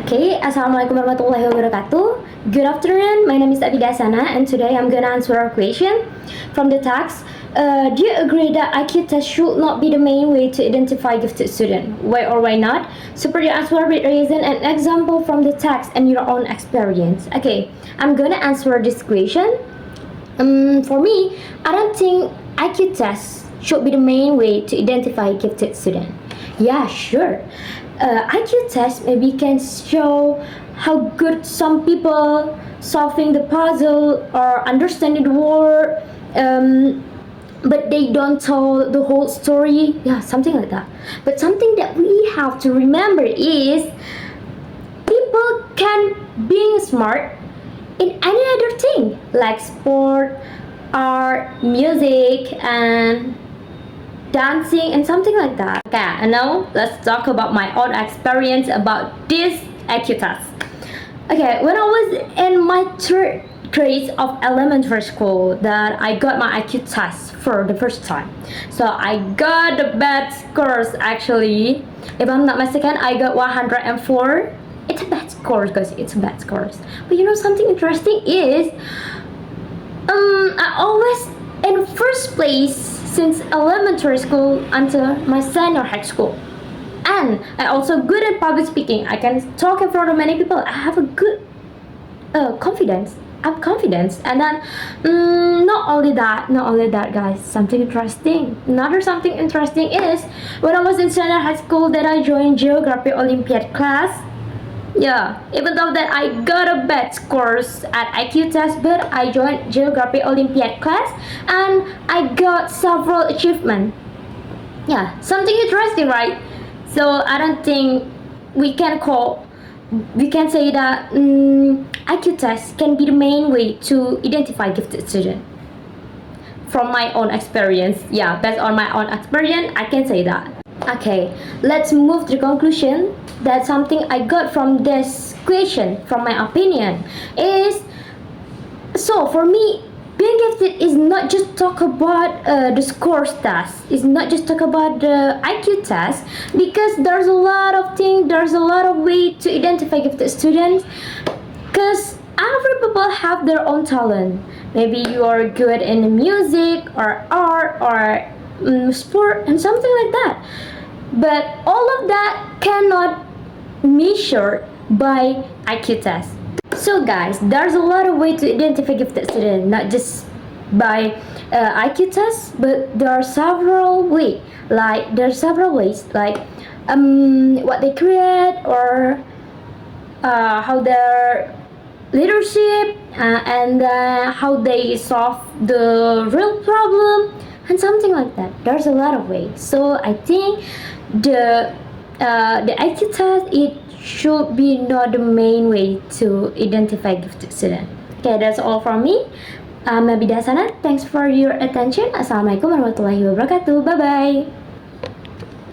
Okay, Assalamualaikum warahmatullahi wabarakatuh. Good afternoon, my name is Abidah Hasanah, and today I'm gonna answer a question from the text. Do you agree that IQ test should not be the main way to identify gifted student? Why or why not? Support your answer with reason and example from the text and your own experience. Okay, I'm gonna answer this question. For me, I don't think IQ test should be the main way to identify gifted student. Yeah, sure. IQ test maybe can show how good some people solving the puzzle or understanding the word, but they don't tell the whole story. Yeah, something like that. But something that we have to remember is people can being smart in any other thing like sport, art, music, and dancing and something like that. Okay, and now let's talk about my own experience about this IQ test. Okay, when I was in my third grade of elementary school that I got my IQ test for the first time. So I got the bad scores actually. If I'm not mistaken, I got 104. It's a bad score because it's a bad scores. But you know something interesting is I always in first place since elementary school until my senior high school. And I also good at public speaking. I can talk in front of many people. I have a good confidence. I'm confident. And then not only that guys, something interesting. Another something interesting is when I was in senior high school that I joined geography Olympiad class. Yeah, even though that I got a bad scores at IQ test, but I joined geography Olympiad class and I got several achievements. Yeah, something interesting, right? So I don't think we can say that IQ test can be the main way to identify gifted student. From my own experience, yeah, based on my own experience, I can say that. Okay, let's move to the conclusion that something I got from this question, from my opinion, is so for me, being gifted is not just talk about the scores test. It's not just talk about the IQ test because there's a lot of things, there's a lot of way to identify gifted students. Because every people have their own talent. Maybe you are good in music or art or sport and something like that. But all of that cannot measured by IQ test. So guys, there's a lot of way to identify gifted student, not just by IQ test, but there are several ways. Like what they create or how their leadership and how they solve the real problem and something like that. There's a lot of ways. So I think the IQ test it should be not the main way to identify gifted student. Okay, that's all from me. I'm Abidah Hasanah. Thanks for your attention. Assalamualaikum warahmatullahi wabarakatuh. Bye bye.